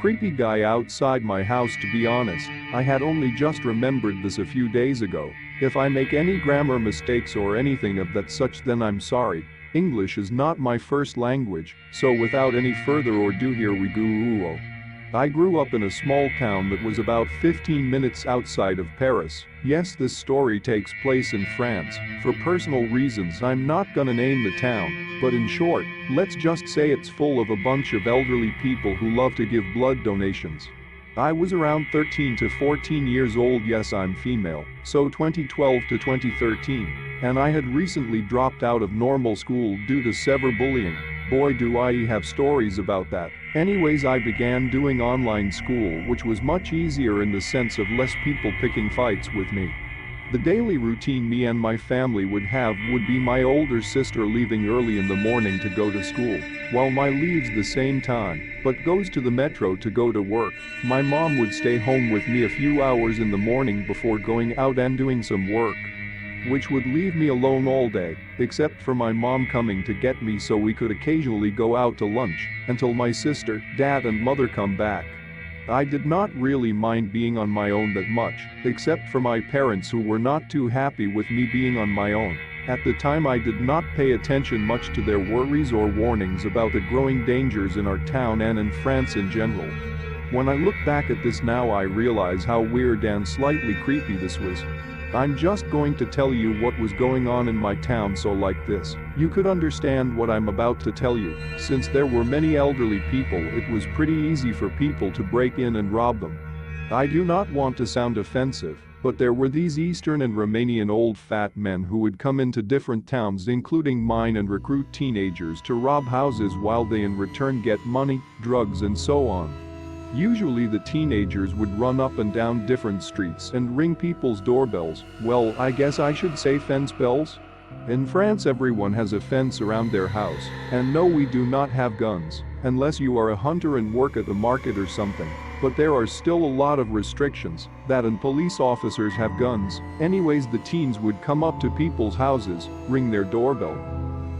creepy guy outside my house. To be honest, I had only just remembered this a few days ago. If I make any grammar mistakes or anything of that such, then I'm sorry. English is not my first language, so without any further ado, here we go. I grew up in a small town that was about 15 minutes outside of Paris. Yes, this story takes place in France. For personal reasons, I'm not gonna name the town, but in short, let's just say it's full of a bunch of elderly people who love to give blood donations. I was around 13 to 14 years old. Yes, I'm female, so 2012 to 2013, and I had recently dropped out of normal school due to severe bullying. Boy, do I have stories about that. Anyways, I began doing online school, which was much easier in the sense of less people picking fights with me. The daily routine me and my family would have would be my older sister leaving early in the morning to go to school, while my leaves the same time, but goes to the metro to go to work. My mom would stay home with me a few hours in the morning before going out and doing some work, which would leave me alone all day, except for my mom coming to get me so we could occasionally go out to lunch, until my sister, dad and mother come back. I did not really mind being on my own that much, except for my parents who were not too happy with me being on my own. At the time, I did not pay attention much to their worries or warnings about the growing dangers in our town and in France in general. When I look back at this now, I realize how weird and slightly creepy this was. I'm just going to tell you what was going on in my town, so like this, you could understand what I'm about to tell you. Since there were many elderly people, it was pretty easy for people to break in and rob them. I do not want to sound offensive, but there were these Eastern and Romanian old fat men who would come into different towns, including mine, and recruit teenagers to rob houses while they in return get money, drugs and so on. Usually the teenagers would run up and down different streets and ring people's doorbells. Well, I guess I should say fence bells. In France, everyone has a fence around their house, and no, we do not have guns, unless you are a hunter and work at the market or something. But there are still a lot of restrictions, that and police officers have guns. Anyways, the teens would come up to people's houses, ring their doorbell,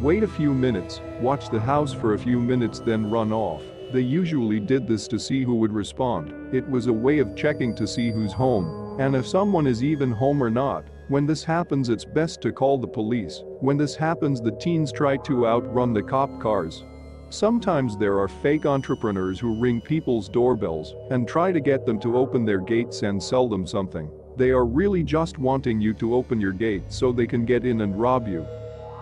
wait a few minutes, watch the house for a few minutes, then run off. They usually did this to see who would respond. It was a way of checking to see who's home, and if someone is even home or not. When this happens, it's best to call the police. When this happens, the teens try to outrun the cop cars. Sometimes there are fake entrepreneurs who ring people's doorbells and try to get them to open their gates and sell them something. They are really just wanting you to open your gate so they can get in and rob you.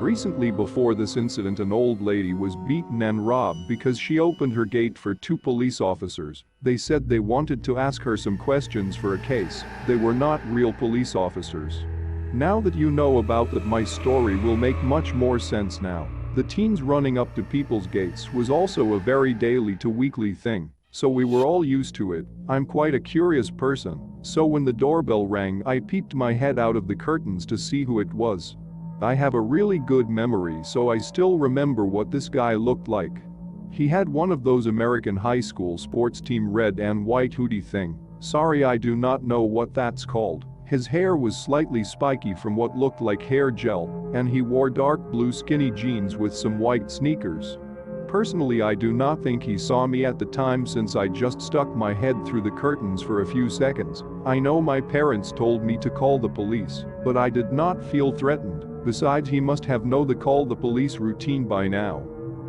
Recently, before this incident, an old lady was beaten and robbed because she opened her gate for two police officers. They said they wanted to ask her some questions for a case. They were not real police officers. Now that you know about that, my story will make much more sense now. The teens running up to people's gates was also a very daily to weekly thing, so we were all used to it. I'm quite a curious person, so when the doorbell rang, I peeped my head out of the curtains to see who it was. I have a really good memory, so I still remember what this guy looked like. He had one of those American high school sports team red and white hoodie thing. Sorry, I do not know what that's called. His hair was slightly spiky from what looked like hair gel, and he wore dark blue skinny jeans with some white sneakers. Personally, I do not think he saw me at the time, since I just stuck my head through the curtains for a few seconds. I know my parents told me to call the police, but I did not feel threatened. Besides, he must have known the call the police routine by now.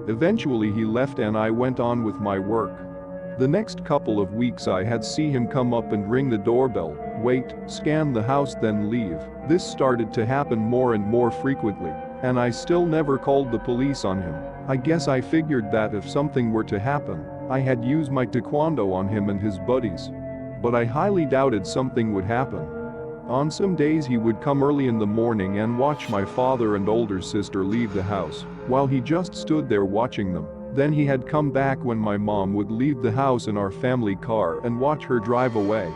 Eventually he left and I went on with my work. The next couple of weeks I had see him come up and ring the doorbell, wait, scan the house, then leave. This started to happen more and more frequently, and I still never called the police on him. I guess I figured that if something were to happen, I had used my taekwondo on him and his buddies. But I highly doubted something would happen. On some days he would come early in the morning and watch my father and older sister leave the house, while he just stood there watching them. Then he had come back when my mom would leave the house in our family car and watch her drive away.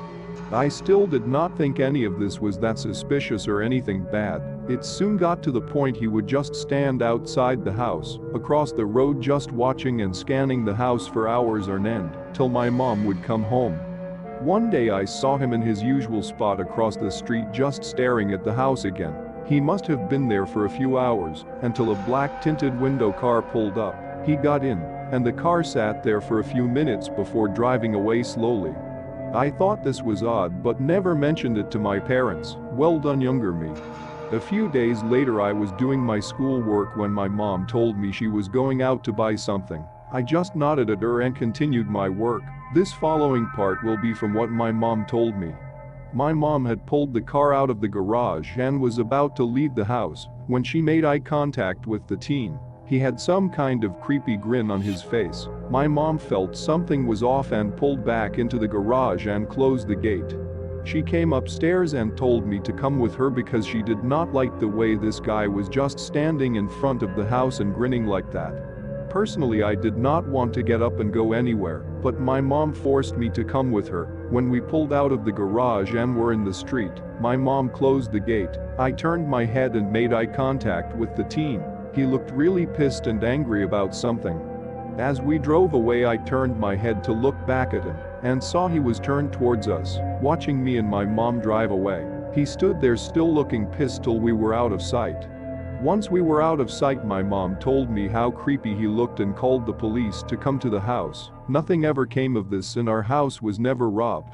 I still did not think any of this was that suspicious or anything bad. It soon got to the point he would just stand outside the house, across the road, just watching and scanning the house for hours on end, till my mom would come home. One day I saw him in his usual spot across the street, just staring at the house again. He must have been there for a few hours, until a black tinted window car pulled up. He got in, and the car sat there for a few minutes before driving away slowly. I thought this was odd but never mentioned it to my parents. Well done, younger me. A few days later I was doing my schoolwork when my mom told me she was going out to buy something. I just nodded at her and continued my work. This following part will be from what my mom told me. My mom had pulled the car out of the garage and was about to leave the house when she made eye contact with the teen. He had some kind of creepy grin on his face. My mom felt something was off and pulled back into the garage and closed the gate. She came upstairs and told me to come with her because she did not like the way this guy was just standing in front of the house and grinning like that. Personally, I did not want to get up and go anywhere, but my mom forced me to come with her. When we pulled out of the garage and were in the street, my mom closed the gate. I turned my head and made eye contact with the teen. He looked really pissed and angry about something. As we drove away, I turned my head to look back at him and saw he was turned towards us, watching me and my mom drive away. He stood there still looking pissed till we were out of sight. Once we were out of sight, my mom told me how creepy he looked and called the police to come to the house. Nothing ever came of this and our house was never robbed.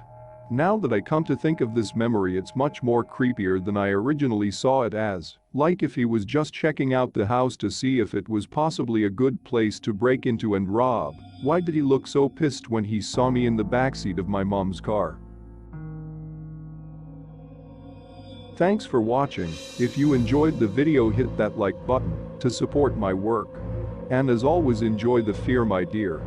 Now that I come to think of this memory, it's much more creepier than I originally saw it as. Like if he was just checking out the house to see if it was possibly a good place to break into and rob. Why did he look so pissed when he saw me in the backseat of my mom's car? Thanks for watching. If you enjoyed the video, hit that like button to support my work. And as always, enjoy the fear, my dear.